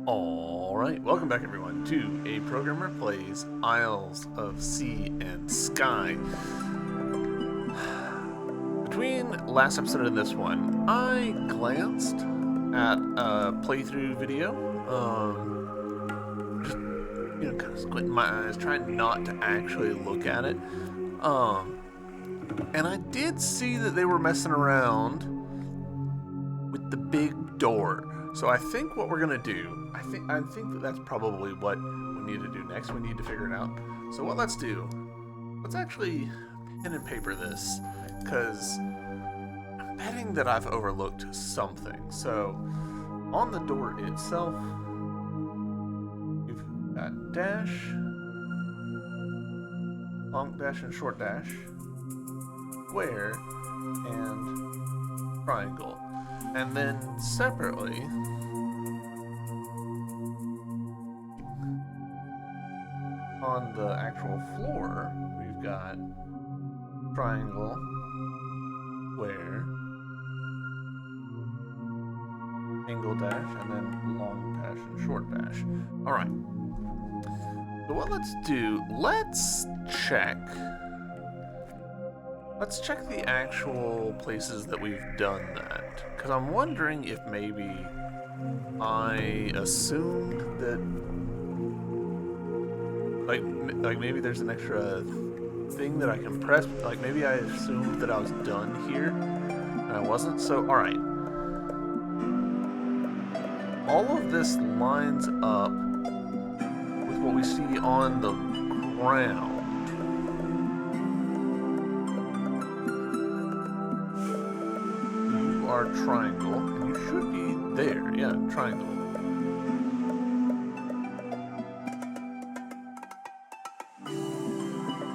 Alright, welcome back everyone to A Programmer Plays Isles of Sea and Sky. Between last episode and this one, I glanced at a playthrough video, just, kind of squinting my eyes, trying not to actually look at it. And I did see that they were messing around with the big door. So I think what we're gonna do, I think that that's probably what we need to do next. We need to figure it out. So what let's do, let's actually pen and paper this, because I'm betting that I've overlooked something. So on the door itself, we've got dash, long dash and short dash, square, and triangle. And then separately, on the actual floor, we've got triangle, square, angle dash, and then long dash and short dash. Alright. So what let's do, let's check the actual places that we've done that. Because I'm wondering if maybe I assumed that like maybe there's an extra thing that I can press. Like maybe I assumed that I was done here and I wasn't. So alright. All of this lines up with what we see on the ground. You are triangle, and you should be there. Yeah, triangle.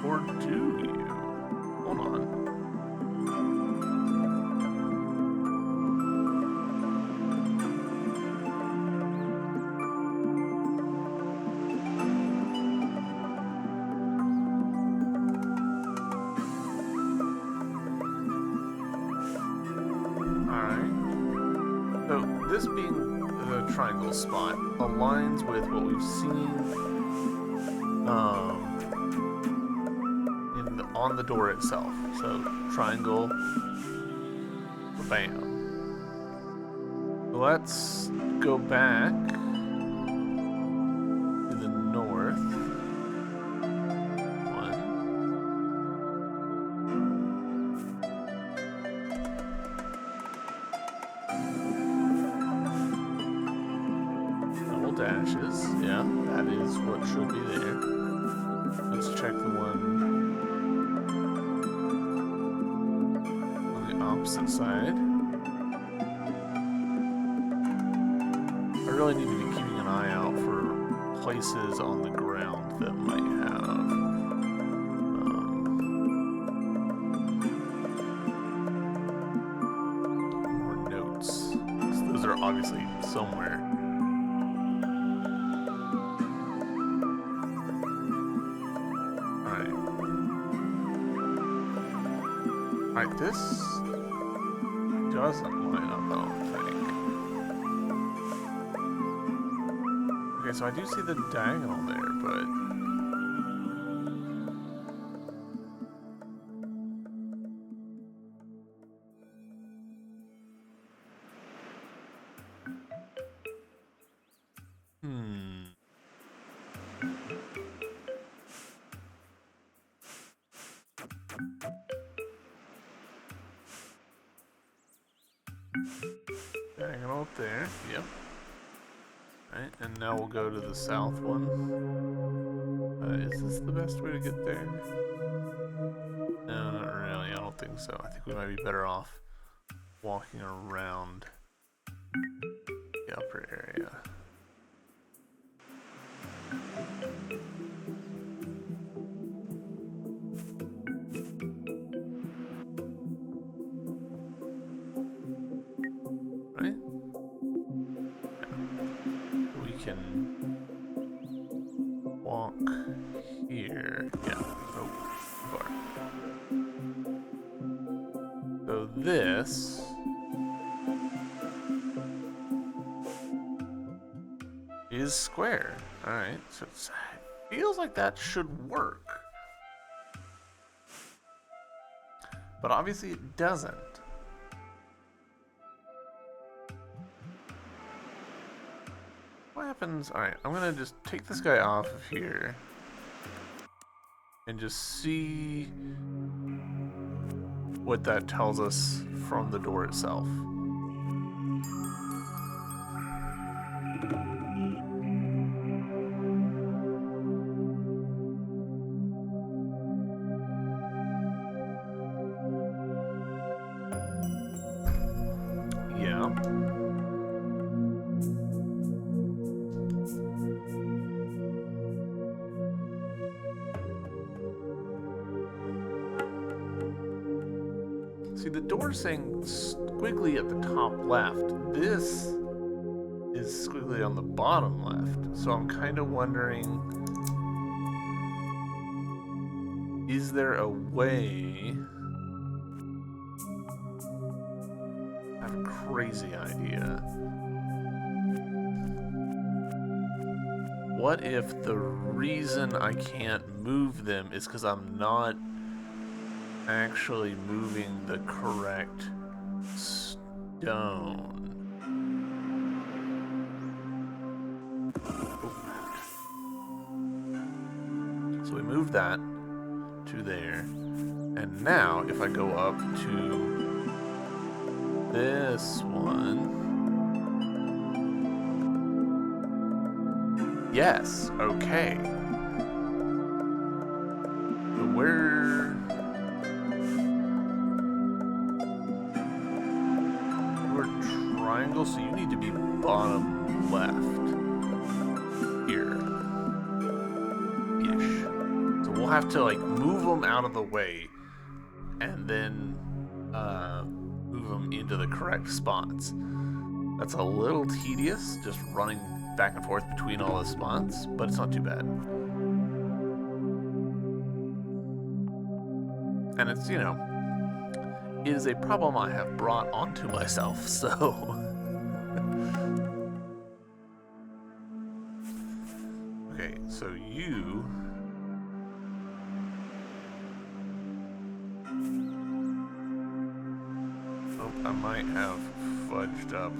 Or do you? Hold on. Alright. So this being the triangle spot aligns with what we've seen on the door itself. So triangle, bam. Let's go back to the north. One. Double dashes. Yeah, that is what should be there. Let's check the one opposite side. I really need to be keeping an eye out for places on the ground that might have more notes. So those are obviously somewhere. Alright, this doesn't line up, I don't think. Okay, so I do see the diagonal there, but diagonal up there, yep. Alright, and now we'll go to the south one. Is this the best way to get there? No, not really, I don't think so. I think we might be better off walking around the upper area. Walk here. Yeah. Oh, far. So this is square. Alright, so it feels like that should work. But obviously it doesn't. What happens? Alright, I'm gonna just take this guy off of here and just see what that tells us from the door itself. Yeah. See, the door's saying squiggly at the top left. This is squiggly on the bottom left. So I'm kind of wondering, is there a way? I have a crazy idea. What if the reason I can't move them is because I'm not actually moving the correct stone? So we moved that to there. And now if I go up to this one. Yes, okay. But we're triangle, so you need to be bottom left here. Ish. So we'll have to like move them out of the way and then move them into the correct spots. That's a little tedious, just running back and forth between all the spots, but it's not too bad. And it's, you know, it is a problem I have brought onto myself, so... Okay, so you... Oh, I might have fudged up.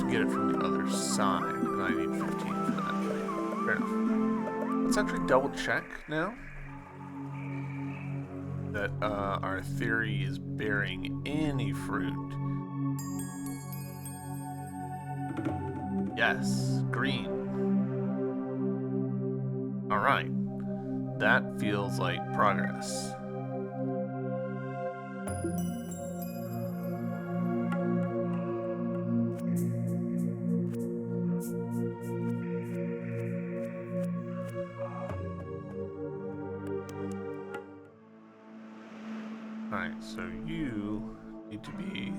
Get it from the other side, and I need 15 for that. Fair enough. Let's actually double check now that our theory is bearing any fruit. Yes, green. Alright. That feels like progress. Alright, so you need to be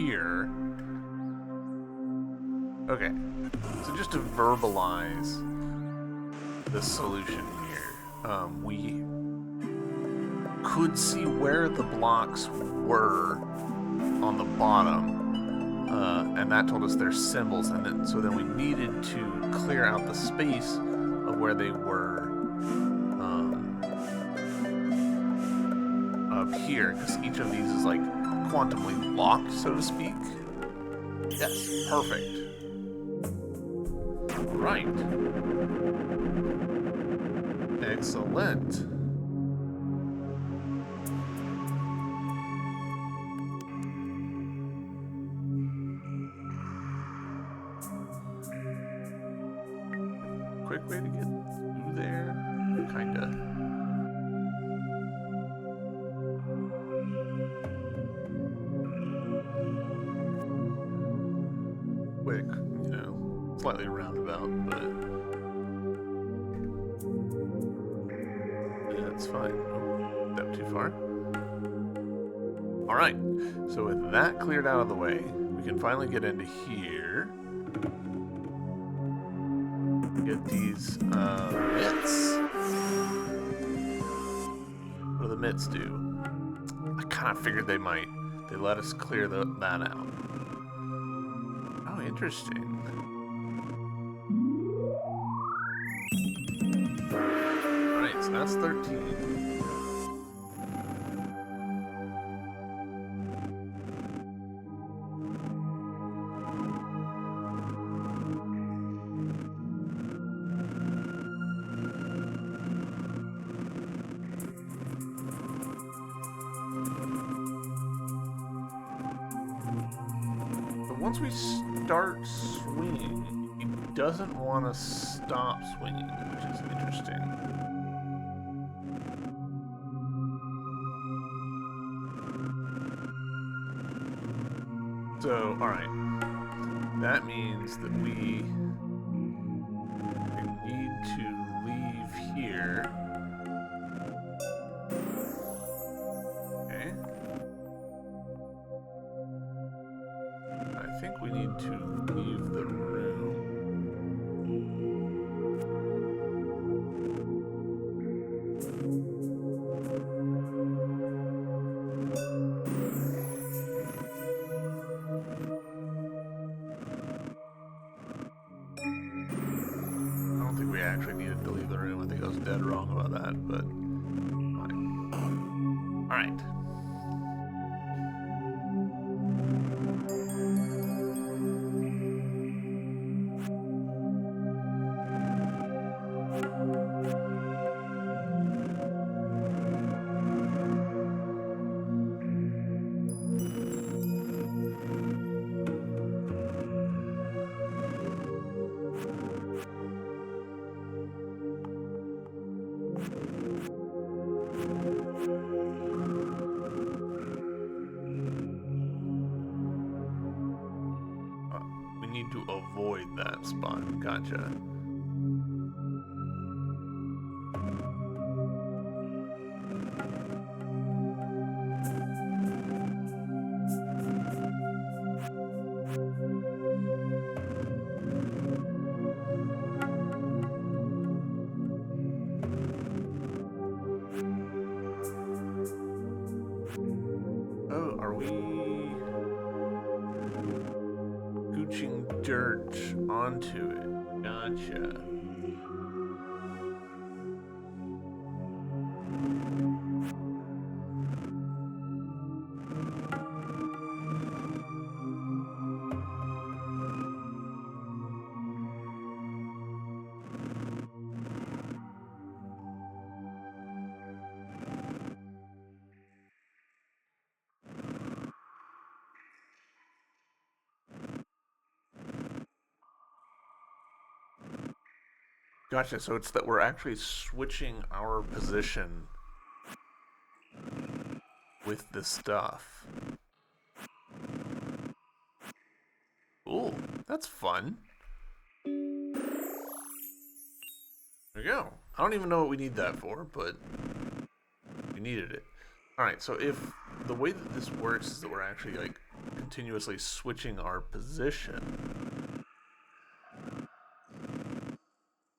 here. Okay, so just to verbalize the solution here, we could see where the blocks were on the bottom, and that told us their symbols, and then so then we needed to clear out the space of where they were up here, because each of these is like quantumly locked, so to speak. Yes, perfect. Right. Excellent. Quick way to get through there? Kinda. Quick, you know, slightly roundabout, but yeah, that's fine. Oh, step too far. Alright, so with that cleared out of the way, we can finally get into here. Get these mitts. What do the mitts do? I kind of figured they might. They let us clear that out. Oh, interesting. Alright, so that's 13. Once we start swinging, he doesn't want to stop swinging, which is interesting. So, alright. That means that we need to leave here. Okay. I think we need to leave the room. I don't think we actually needed to leave the room. I think I was dead wrong about that, but fine. Alright. We need to avoid that spot. Gotcha. Oh, are we scooching dirt onto it? Gotcha. Gotcha, so it's that we're actually switching our position with the stuff. Cool, that's fun. There we go. I don't even know what we need that for, but we needed it. Alright, so if the way that this works is that we're actually like continuously switching our position,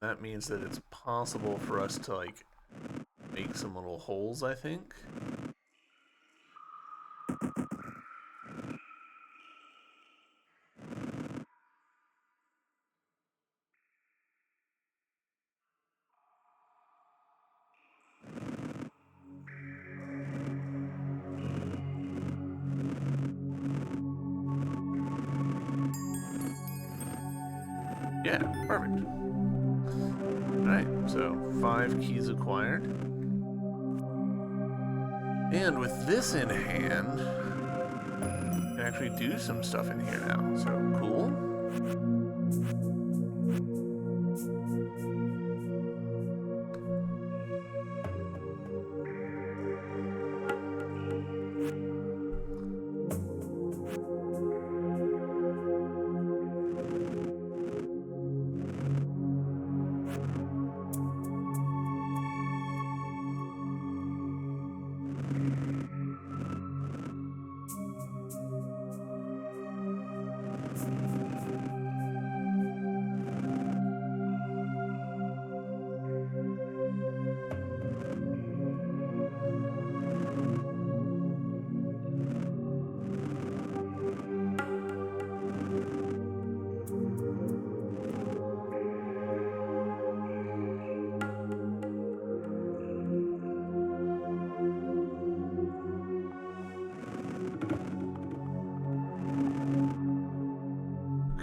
that means that it's possible for us to like make some little holes, I think. Yeah, perfect. Alright, so 5 keys acquired. And with this in hand, I can actually do some stuff in here now. So cool.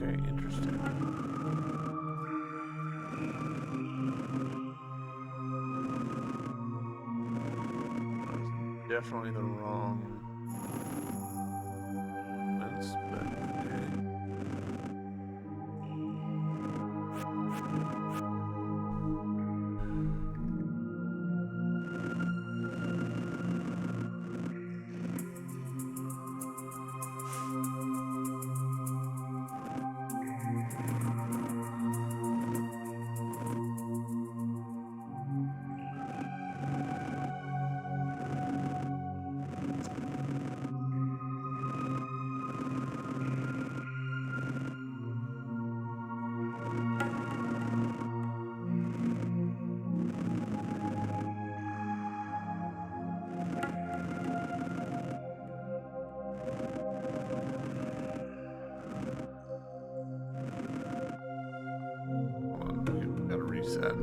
Okay, interesting. That's definitely the wrong ones, but okay. Hold on, we gotta reset.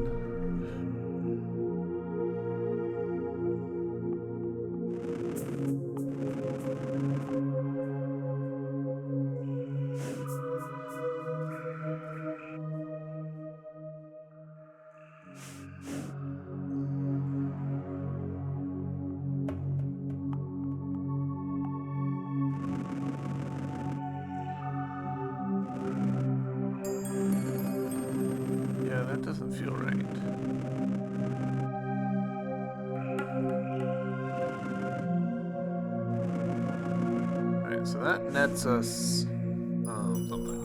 Yeah, that doesn't feel right. Alright, so that nets us something.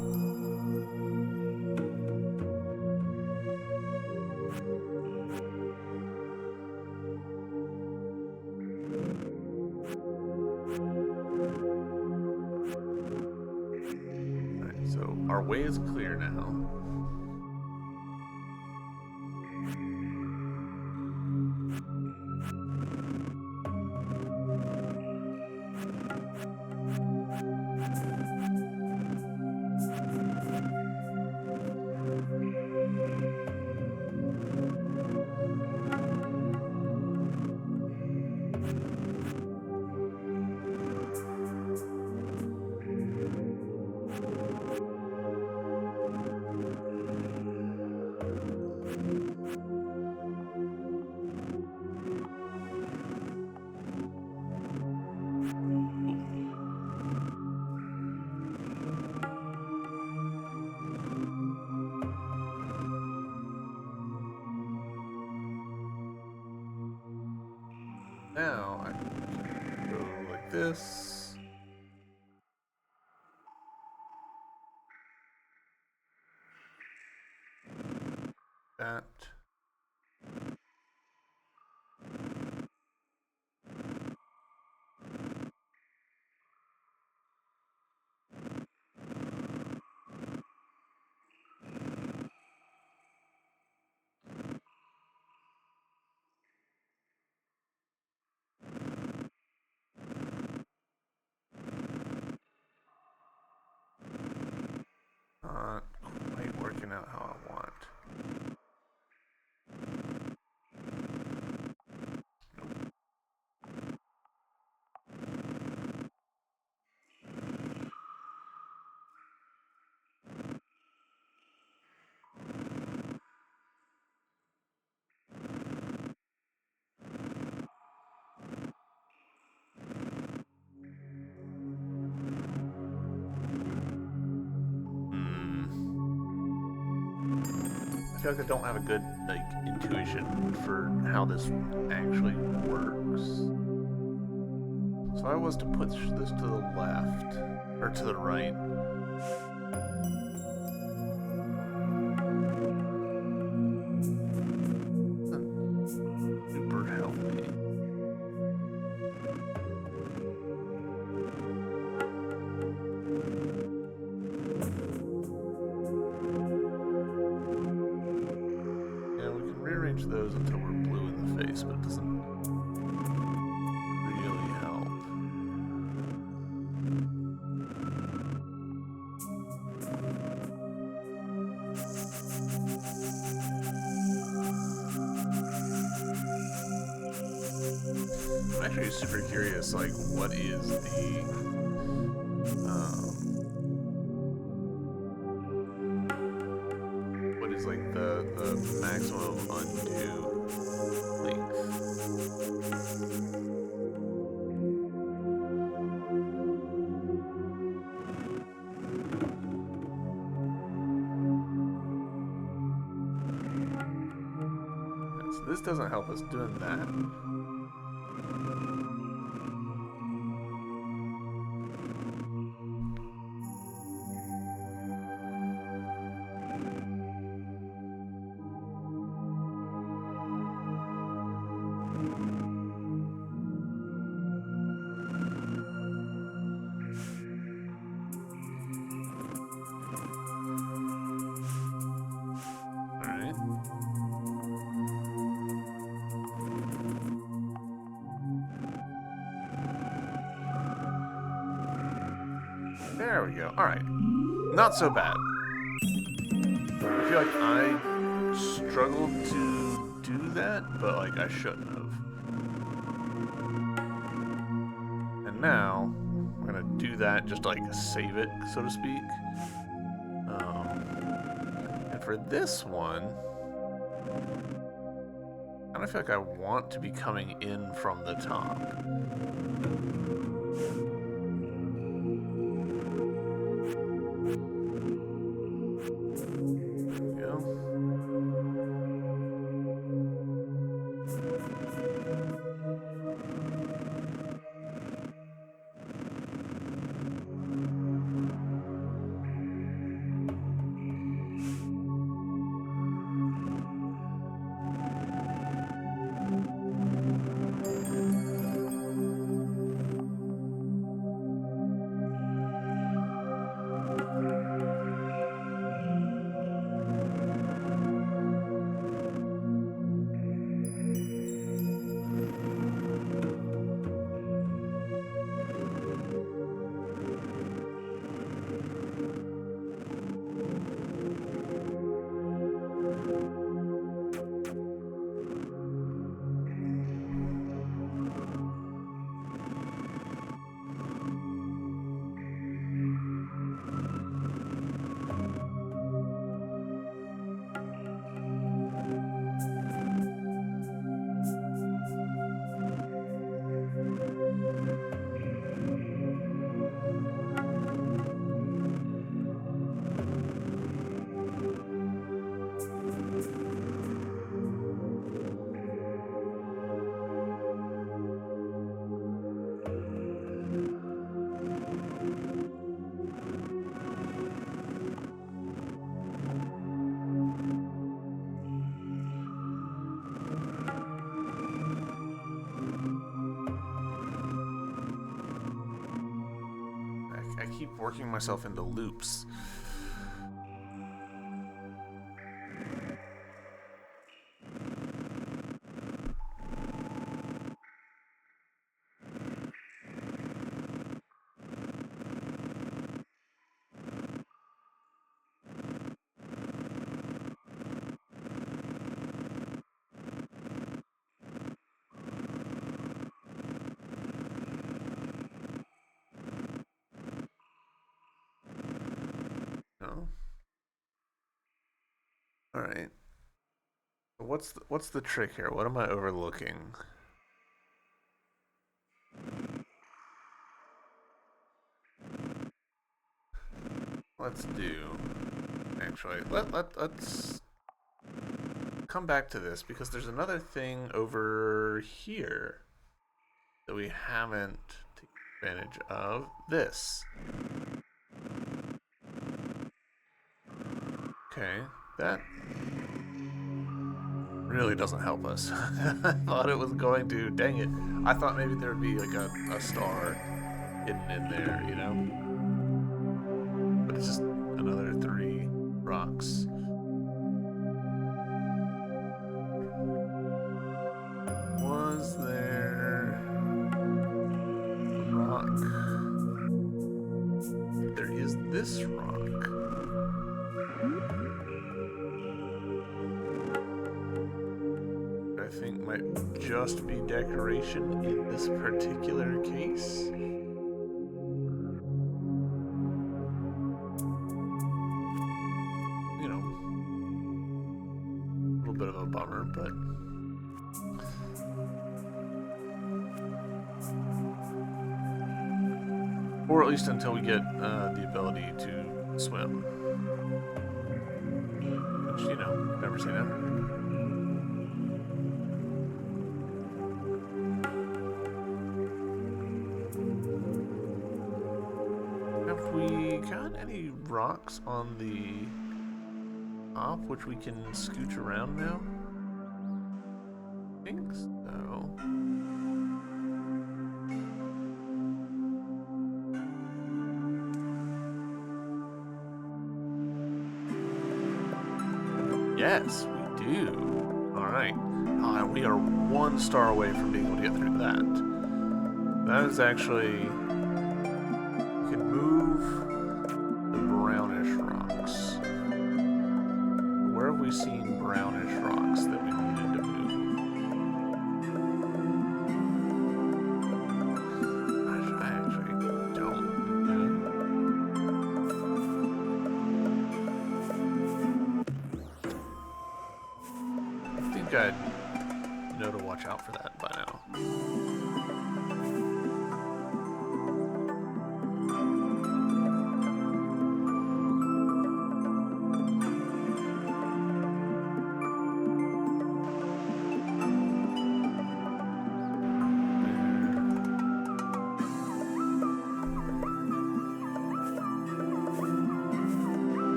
Alright, so our way is clear now. Now I can go like this. That. Not quite working out how I want. feel like I don't have a good like intuition for how this actually works. So if I was to push this to the left or to the right. Super healthy. Those until we're blue in the face, but it doesn't really help. I'm actually super curious, like, what is the like the maximum undo length? So this doesn't help us doing that. There we go. Alright. Not so bad. I feel like I struggled to do that, but like I shouldn't have. And now, we're gonna do that just to like save it, so to speak. And for this one, I kind of feel like I want to be coming in from the top. I keep working myself into loops. No. All right. What's the trick here? What am I overlooking? Let's do. Actually, let's come back to this because there's another thing over here that we haven't taken advantage of. This. Okay, that really doesn't help us. I thought it was going to. Dang it. I thought maybe there would be like a star hidden in there, you know? But it's just another 3 rocks. Was there a rock? There is this rock. I think might just be decoration in this particular case. You know, a little bit of a bummer, but or at least until we get the ability to swim. Which, you know, never say never. Have we got any rocks on the top which we can scooch around now? I think so. Yes, we do. Alright. And we are 1 star away from being able to get through that. That is actually... We can move the brownish rocks. Where have we seen brownish rocks that we needed to move? Gosh, I actually don't know. I'd know to watch out for that by now.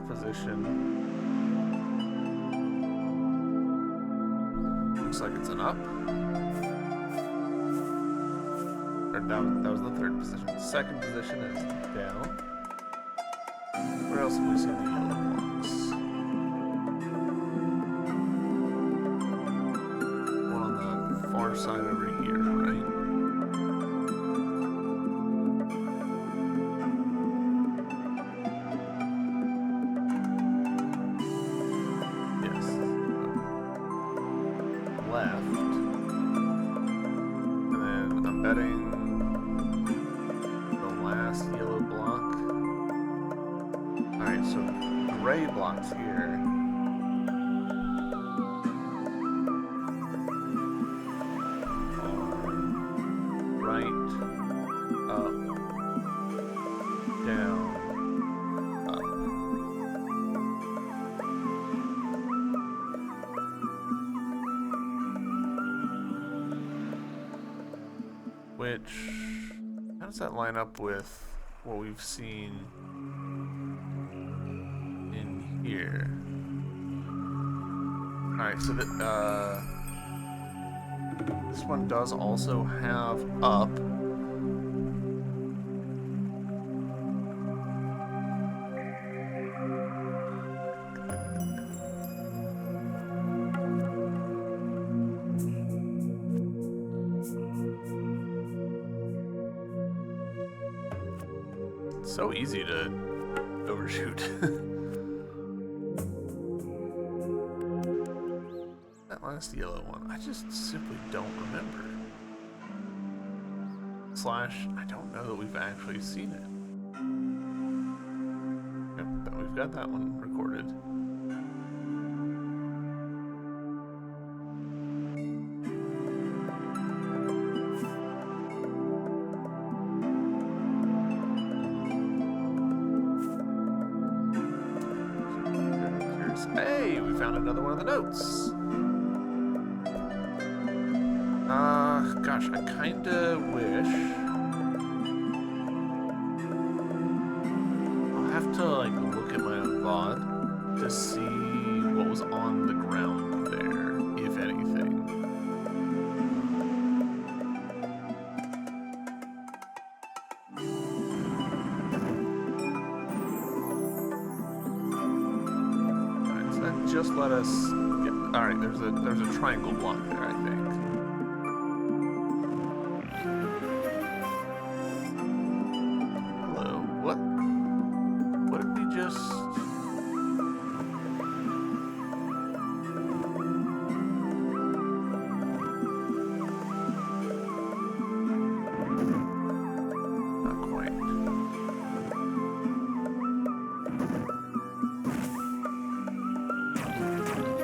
Position. Looks like it's an up. Or that was the 3rd position. The 2nd position is down. Where else have we seen the yellow blocks? One on the far side over here, right? Blocks here. Right, up, down, up. Which, how does that line up with what we've seen here? Alright, so that this one does also have up. It's so easy to overshoot. Last yellow one, I just simply don't remember. / I don't know that we've actually seen it. Yep, but we've got that one recorded. Hey, we found another one of the notes. Gosh, I kinda wish. I'll have to, like, look at my VOD to see what was on the ground there, if anything. Alright, so that just let us get. Alright, there's a triangle block there, I think.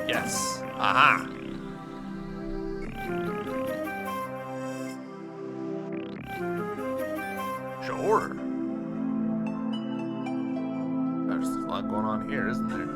Yes. Aha. Sure. There's a lot going on here, isn't there?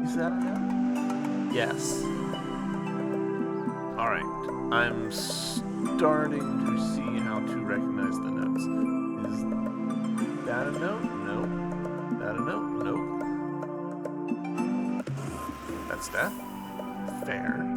Is that enough? Yes. Alright. I'm starting to see how to recognize the notes. Is that a note? No. That a note? Nope. That's death? Fair.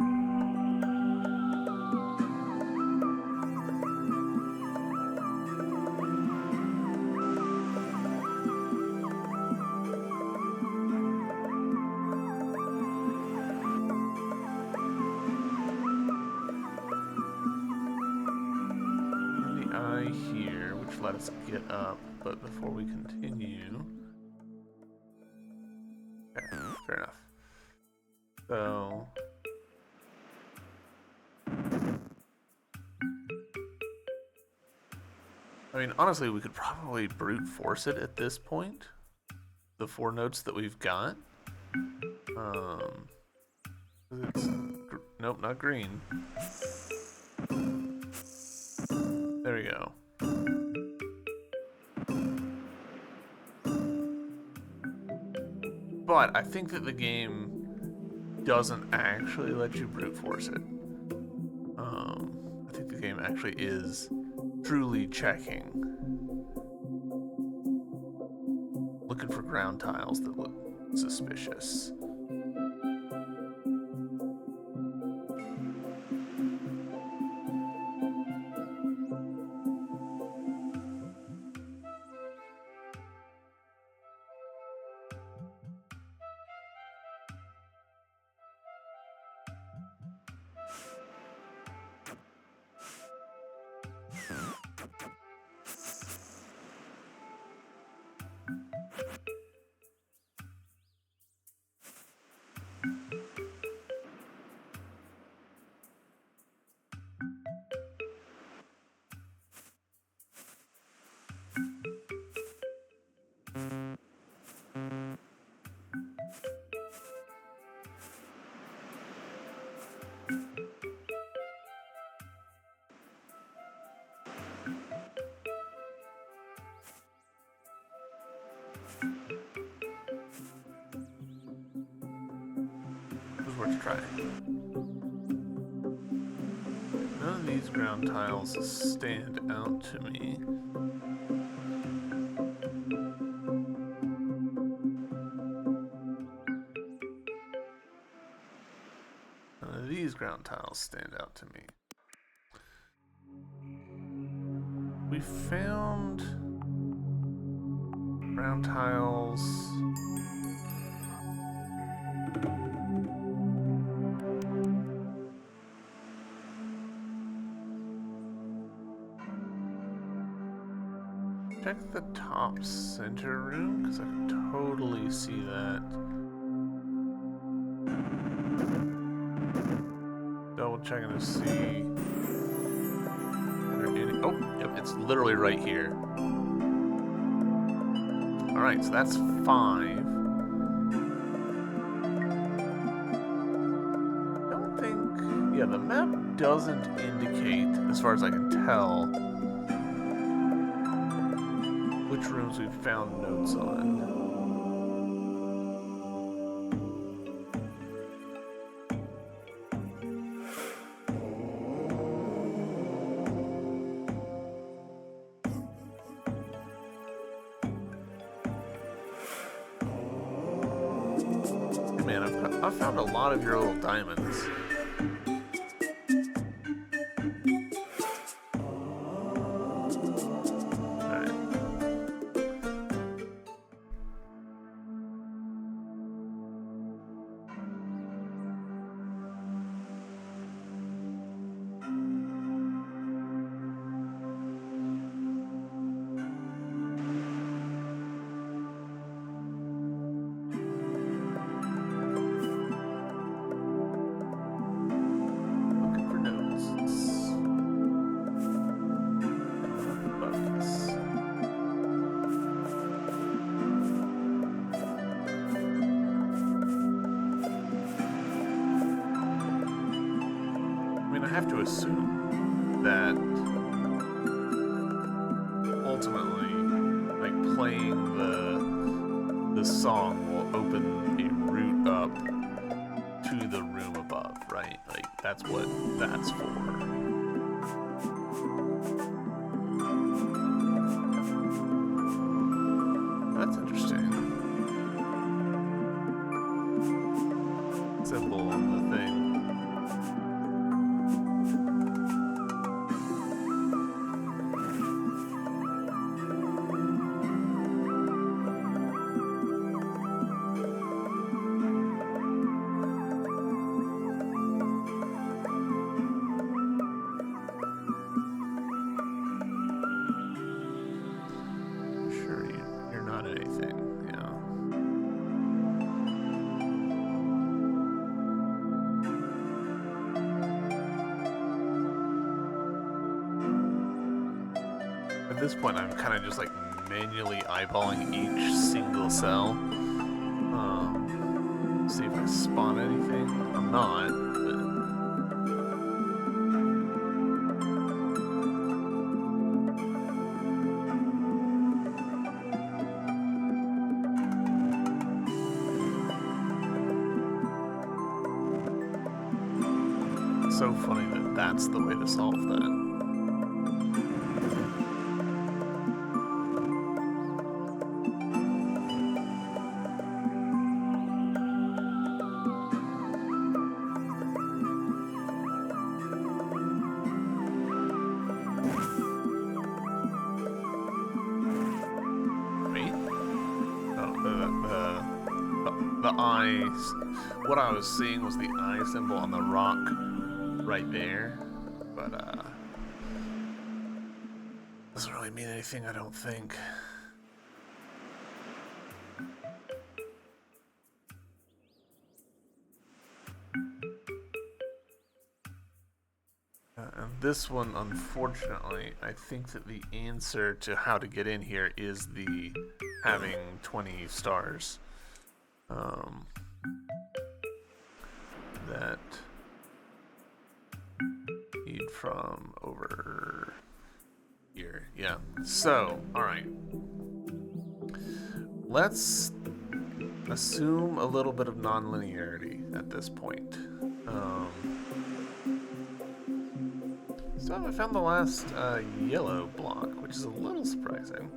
Here, which let us get up, but before we continue, okay, fair enough. So, I mean, honestly, we could probably brute force it at this point. The 4 notes that we've got. It's nope, not green. There we go. But I think that the game doesn't actually let you brute force it. I think the game actually is truly checking. Looking for ground tiles that look suspicious. was worth trying. None of these ground tiles stand out to me. None of these ground tiles stand out to me. We found ground tiles. Check the top center room, because I can totally see that. Double checking to see. Oh, yep, it's literally right here. Alright, so that's 5. I don't think... Yeah, the map doesn't indicate, as far as I can tell, which rooms we've found notes on. Man, I've found a lot of your little diamonds. I have to assume that ultimately, like, playing the song will open a route up to the room above, right? Like, that's what that's for. That's interesting. Symbol on the thing. At this point, I'm kind of just like manually eyeballing each single cell. See if I spawn anything. I'm not, but it's so funny that that's the way to solve that. The eyes. What I was seeing was the eye symbol on the rock right there, but doesn't really mean anything, I don't think. And this one, unfortunately, I think that the answer to how to get in here is the having 20 stars. That need from over here. Yeah. So, alright. Let's assume a little bit of non-linearity at this point. So I found the last yellow block, which is a little surprising.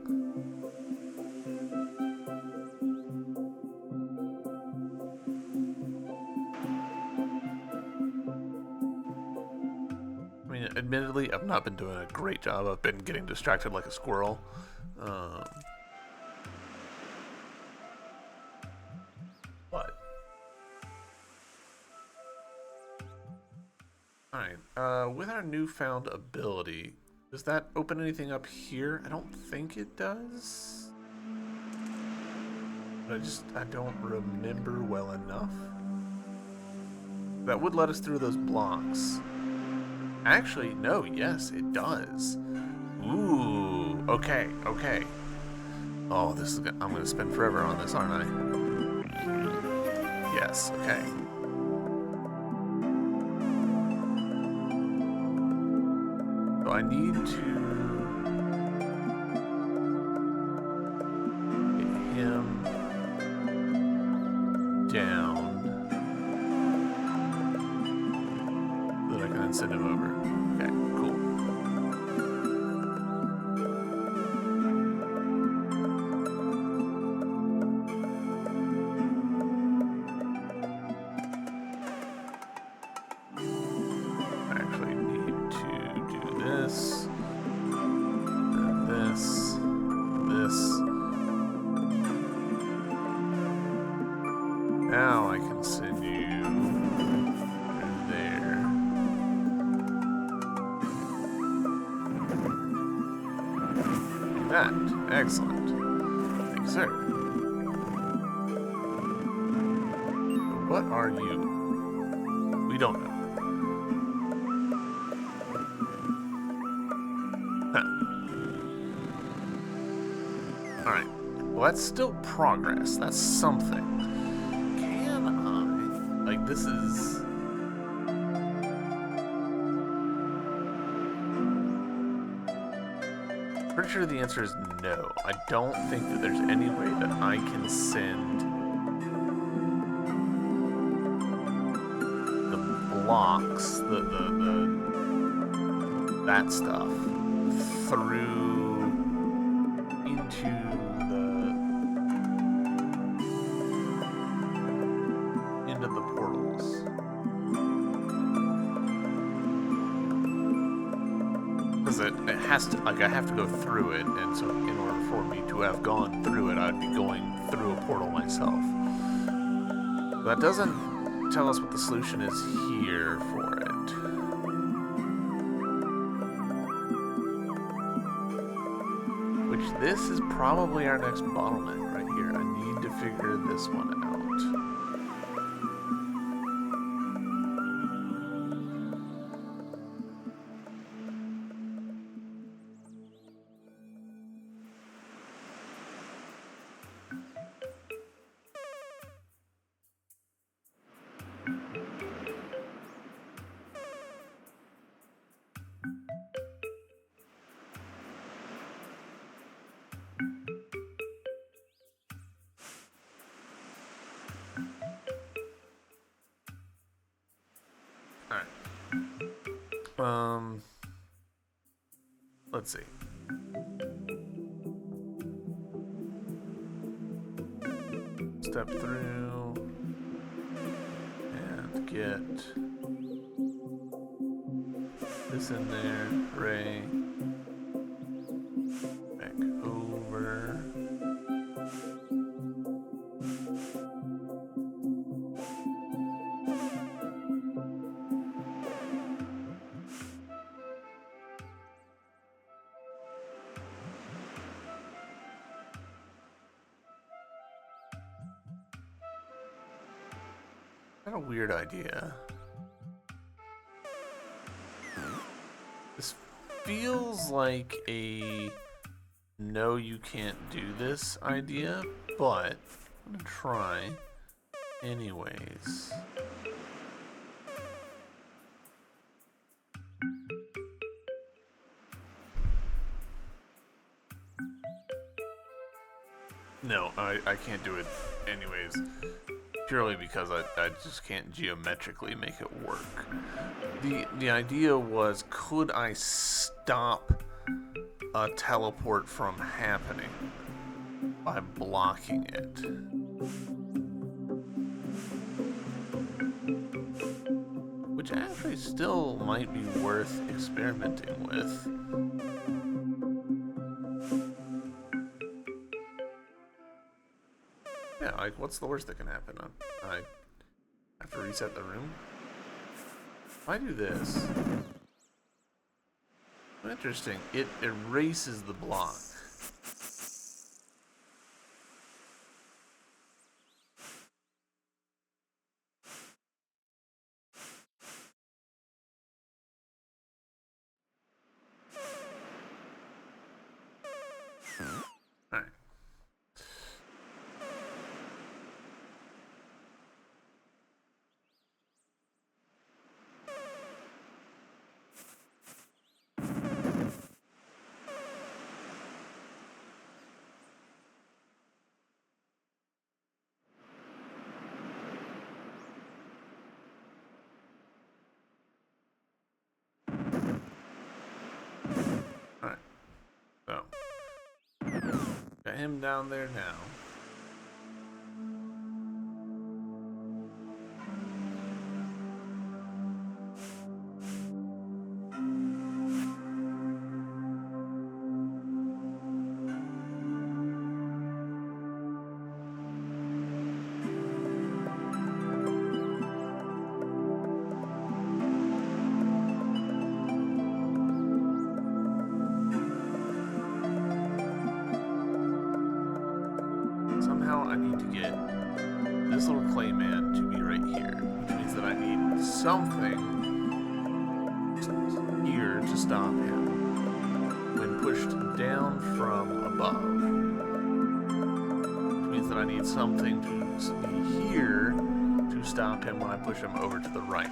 I mean, admittedly, I've not been doing a great job. I've been getting distracted like a squirrel. But alright, with our newfound ability, does that open anything up here? I don't think it does. But I don't remember well enough. That would let us through those blocks. Actually, no, yes, it does. Ooh, okay, okay. Oh, this is I'm gonna spend forever on this, aren't I? Yes, okay. So I need to get him down so that I can then send him over. Okay, cool. I actually need to do this, and this, this. Now I can send you through there. Like that. Excellent. Thank you, sir. So what are you? We don't know. Huh. Alright. Well, that's still progress. That's something. Can I? Like, this is... Pretty sure the answer is no. I don't think that there's any way that I can send the blocks, that stuff through into the portals. Because it has to, like, I have to go through it, and so in order for me to have gone through it, I'd be going through a portal myself. That doesn't tell us what the solution is here for it. Which, this is probably our next bottleneck right here. I need to figure this one out. Let's see. Step through and get this in there. Hooray. Back over. Kind of weird idea. This feels like a no, you can't do this idea, but I'm gonna try anyways. No, I can't do it anyways. Purely because I just can't geometrically make it work. The idea was, could I stop a teleport from happening by blocking it? Which actually still might be worth experimenting with. Yeah, like, what's the worst that can happen? I have to reset the room? If I do this... Interesting. It erases the block. got him down there now. Somehow I need to get this little clay man to be right here, which means that I need something here to stop him when pushed down from above. Which means that I need something to be here to stop him when I push him over to the right.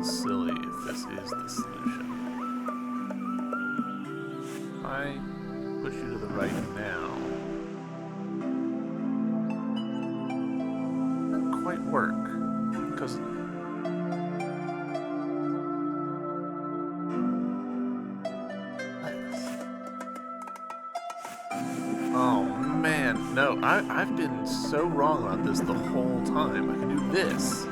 Silly if this is the solution. I push you to the right now. Doesn't quite work because oh man, no, I've been so wrong on this the whole time. I can do this.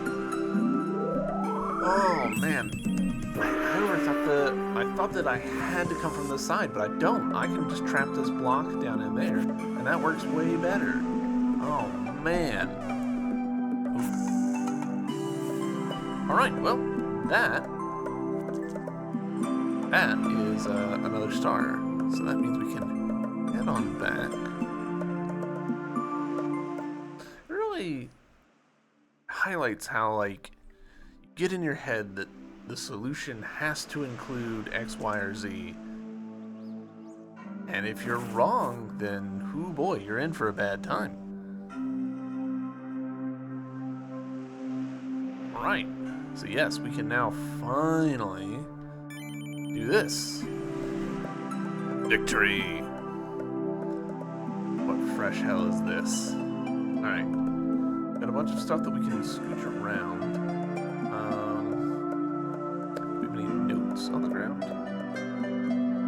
Oh man, I thought that I had to come from the side, but I don't. I can just trap this block down in there, and that works way better. Oh man. All right, well, that is another star, so that means we can head on back. It really highlights how, like, get in your head that the solution has to include X, Y, or Z. And if you're wrong, then, hoo boy, you're in for a bad time. Alright, so yes, we can now finally do this. Victory! What fresh hell is this? Alright, got a bunch of stuff that we can scooch around. On the ground?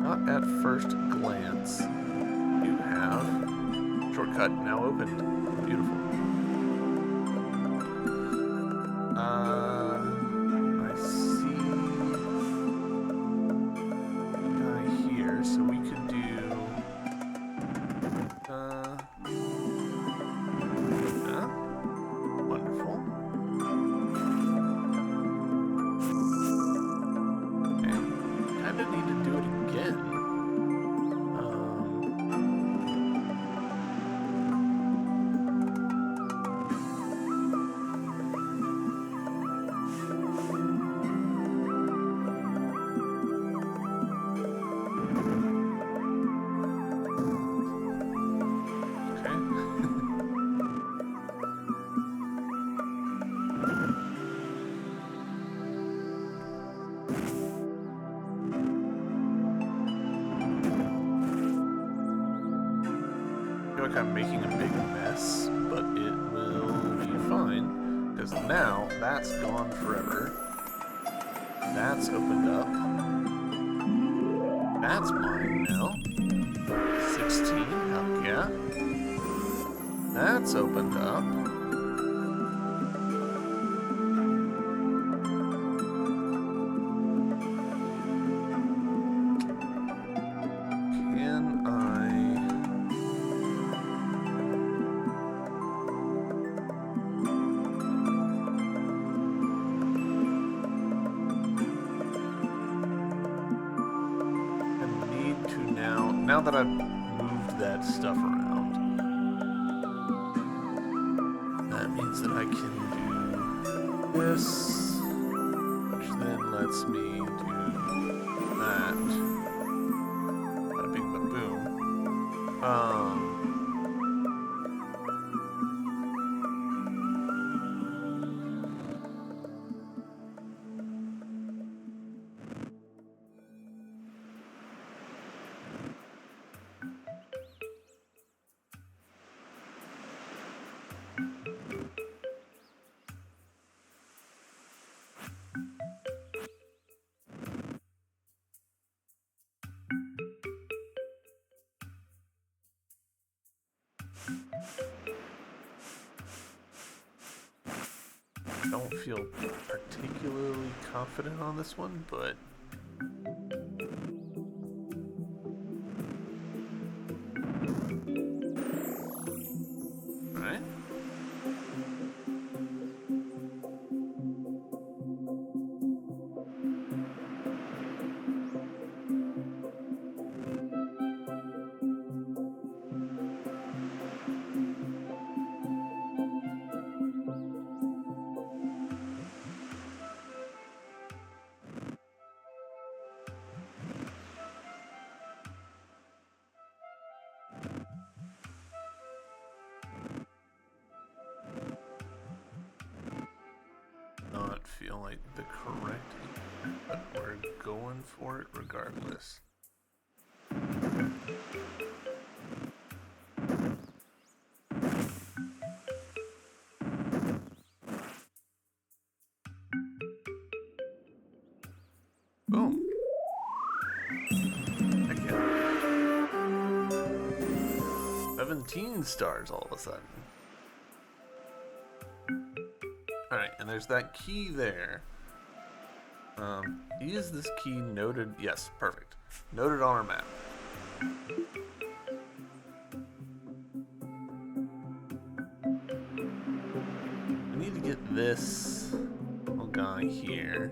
Not at first glance. You have shortcut now opened. Beautiful. I see a guy here, so we could do wonderful. Need to do it again. Like I'm making a big mess, but it will be fine, because now that's gone forever. That's opened up. That's mine now. 16, hell yeah. That's opened up. Now that I've moved that stuff around, that means that I can do this, which then lets me do that. Bada bing, Don't feel particularly confident on this one, but all right. Not feel like the correct, but we're going for it regardless. Boom. Again. 17 stars all of a sudden. Alright, and there's that key there. Is this key noted? Yes, perfect. Noted on our map. We need to get this little guy here.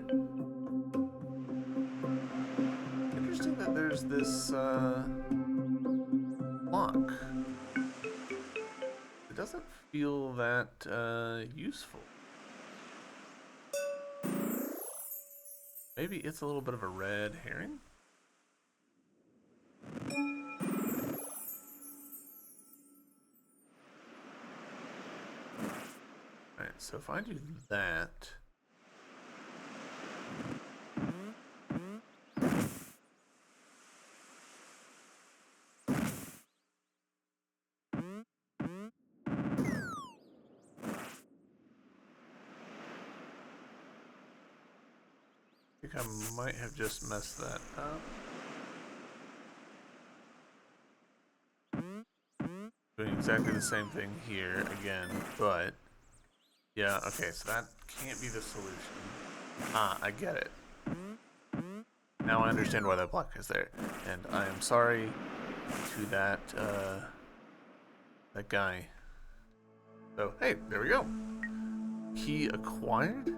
Interesting that there's this lock. It doesn't feel that useful. Maybe it's a little bit of a red herring? Alright, so if I do that... I think I might have just messed that up. Doing exactly the same thing here again, but yeah, okay, so that can't be the solution. Ah, I get it. Now I understand why that block is there, and I am sorry to that that guy. So hey, there we go. Key acquired.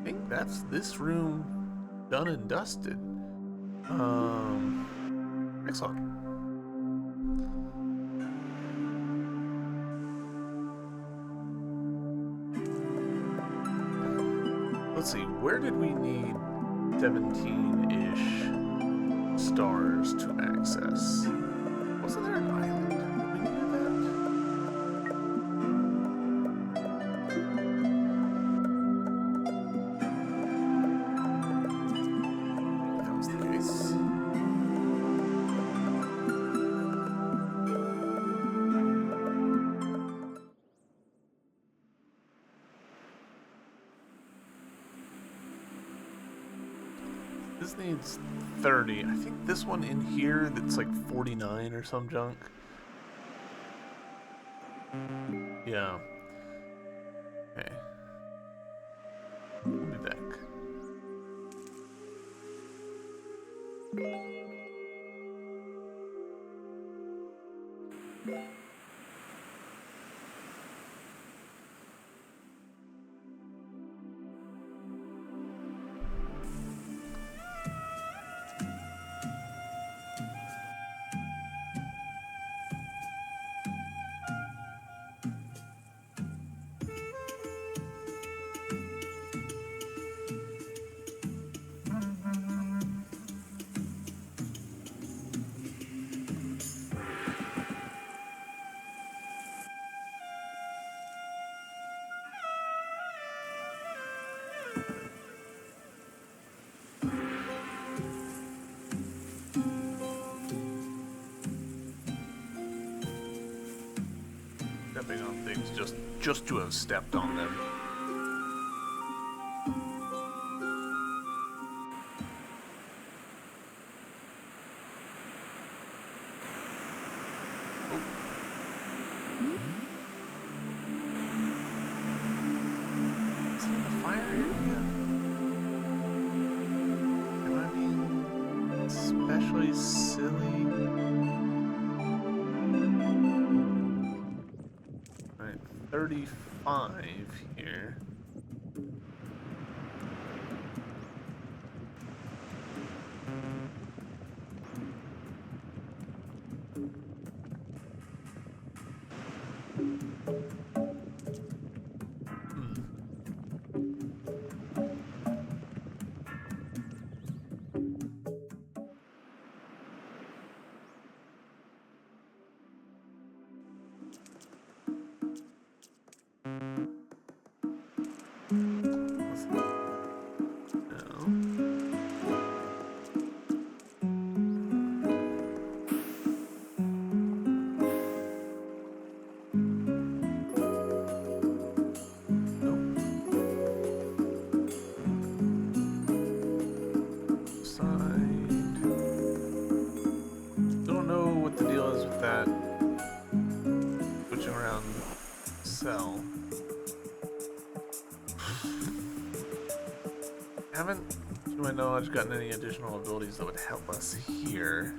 I think that's this room done and dusted. Excellent. Let's see, where did we need 17-ish stars to access? Wasn't there an island? We needed that? That was the case. This needs 30. I think this one in here that's like 49 or some junk. Yeah. Okay. We'll be back. Stepping on things just to have stepped on them. 35 here. Haven't, to my knowledge, gotten any additional abilities that would help us here.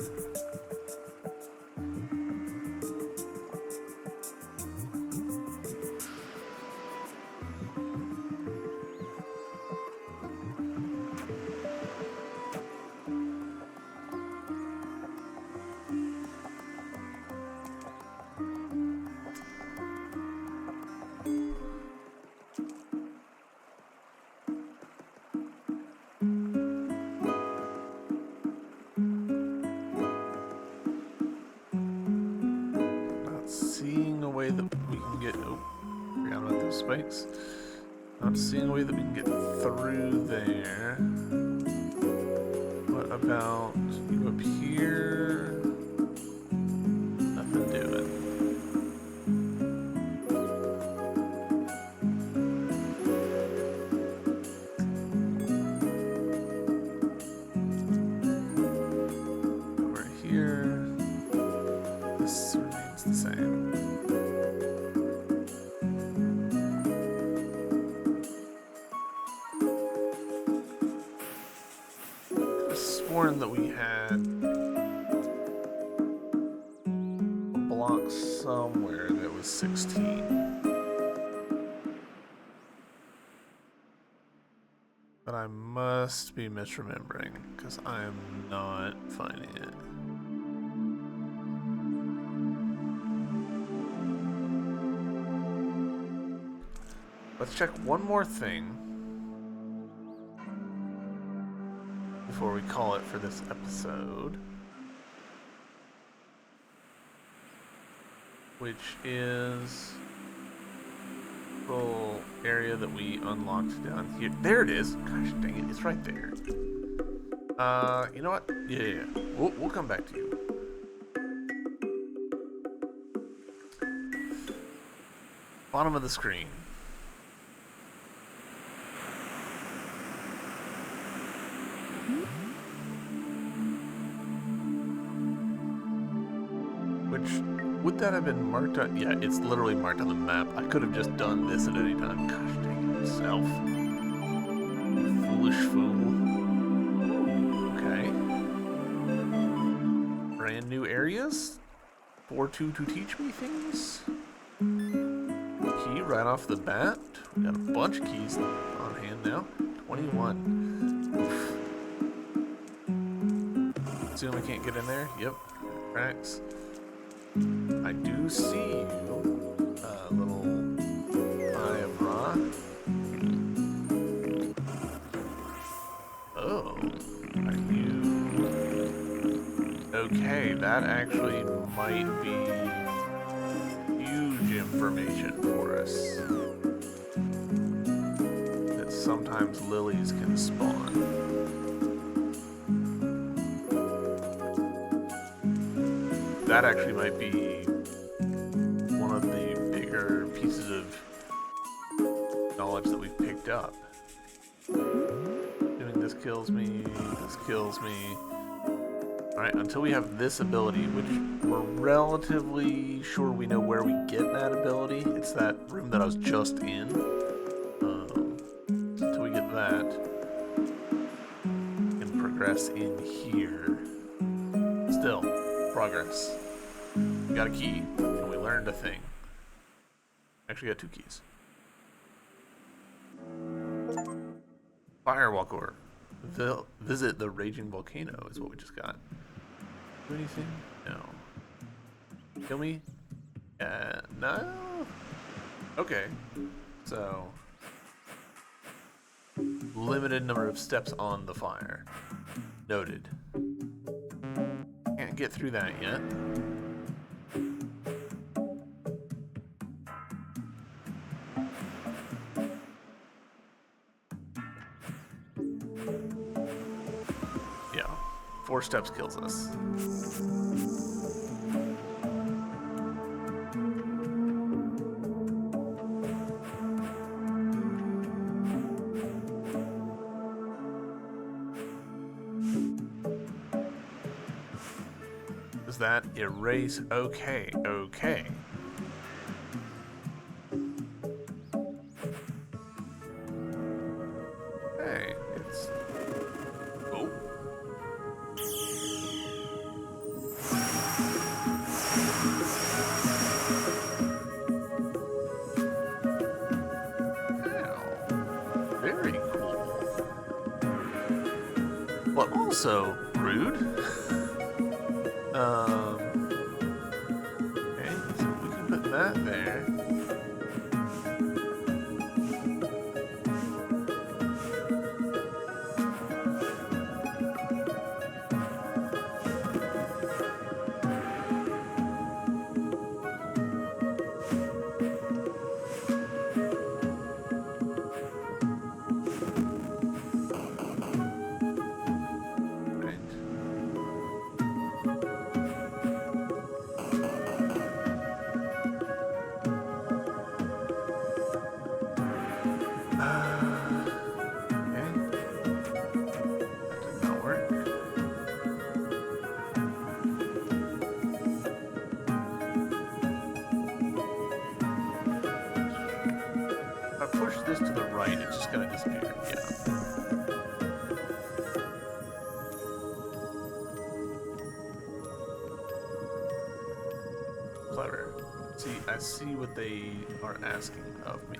Spikes. Not seeing a way that we can get through there. What about you up here? Nothing doing. Over here. This remains the same. That we had a block somewhere that was 16. But I must be misremembering because I am not finding it. Let's check one more thing before we call it for this episode, which is the little area that we unlocked down here. There it is. Gosh dang it, it's right there. You know what? Yeah. We'll come back to you. Bottom of the screen. Would that have been marked on? Yeah, it's literally marked on the map. I could have just done this at any time. Gosh dang it, myself. Foolish fool. Okay. Brand new areas? 4-2 to teach me things? Key right off the bat. We got a bunch of keys on hand now. 21. Oof. Assume I can't get in there? Yep. Cracks. I do see you, little Eye of Ra. Oh, are you... Okay, that actually might be huge information for us. That sometimes lilies can spawn. That actually might be one of the bigger pieces of knowledge that we've picked up. Doing this kills me, this kills me. Alright, until we have this ability, which we're relatively sure we know where we get that ability. It's that room that I was just in. Until we get that, we can progress in here. Still, progress. We got a key, and we learned a thing. Actually got 2 keys. Firewalker. Visit the raging volcano is what we just got. Do anything? No. Kill me? No? Okay. So, limited number of steps on the fire. Noted. Can't get through that yet. Yeah, 4 steps kills us. Does that erase? Okay, okay. Hey, it's... Oh. Wow. Very cool. But also rude. Okay, so we can put that there. This to the right, it's just gonna disappear. Yeah. Clever. See, I see what they are asking of me.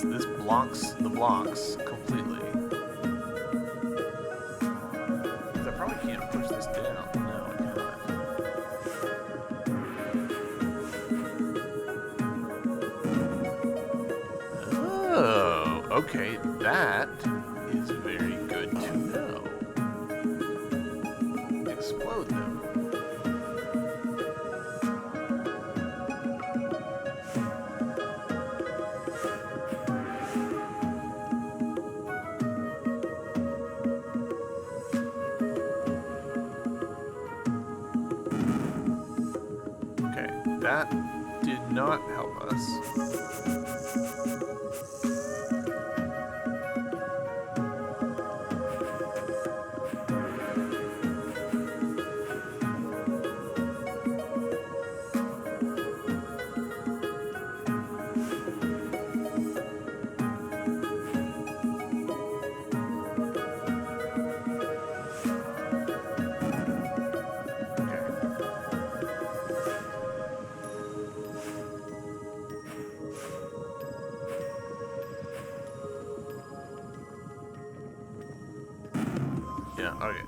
This blocks the blocks completely. I probably can't push this down. No, I cannot. Oh, okay. That is very good to know. Explode them. That did not help us. Yeah, okay.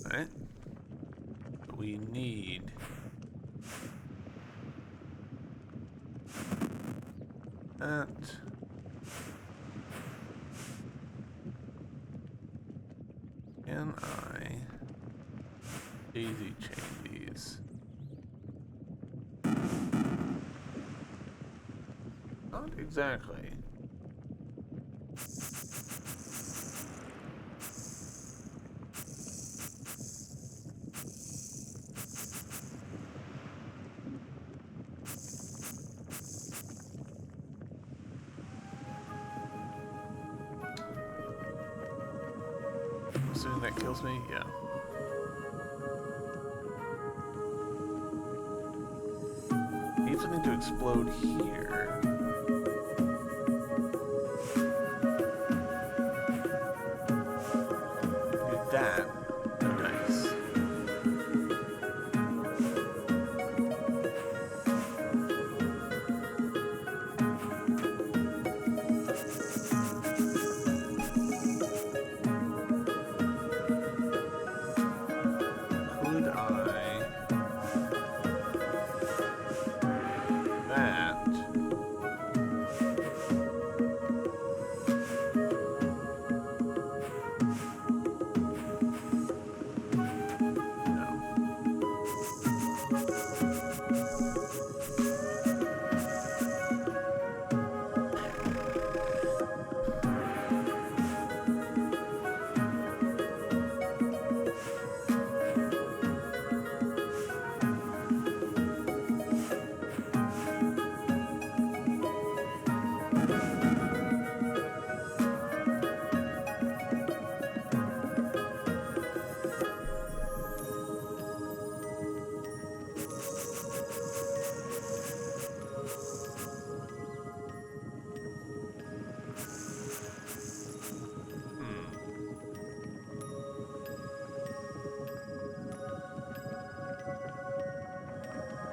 Alright. We need... that. Can I... daisy chain these. Not exactly. Assuming that kills me, yeah. Need something to explode here. Do that. Nice.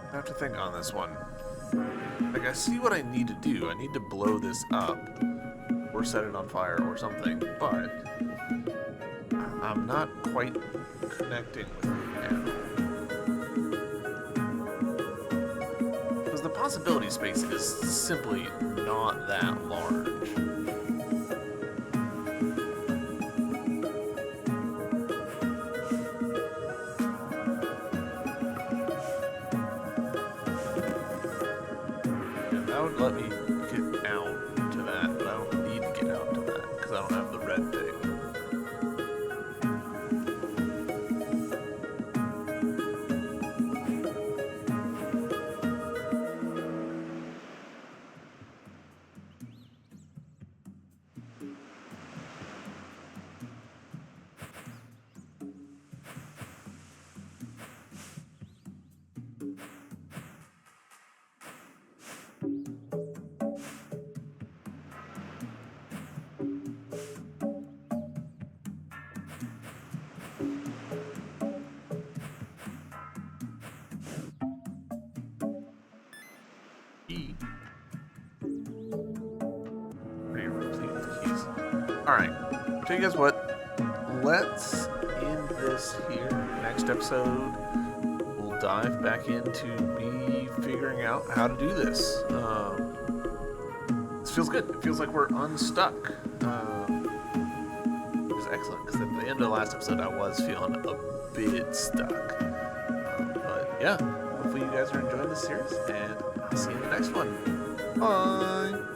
I have to think on this one. Like, I see what I need to do. I need to blow this up, or set it on fire, or something, but I'm not quite connecting with it now. Because the possibility space is simply not that large. That would let me get out to that, but I don't need to get out to that because I don't have the red thing. Alright, so you guys what? Let's end this here. Next episode, we'll dive back into me figuring out how to do this. This feels good. It feels like we're unstuck. It was excellent, because at the end of the last episode, I was feeling a bit stuck. But yeah, hopefully you guys are enjoying this series, and I'll see you in the next one. Bye!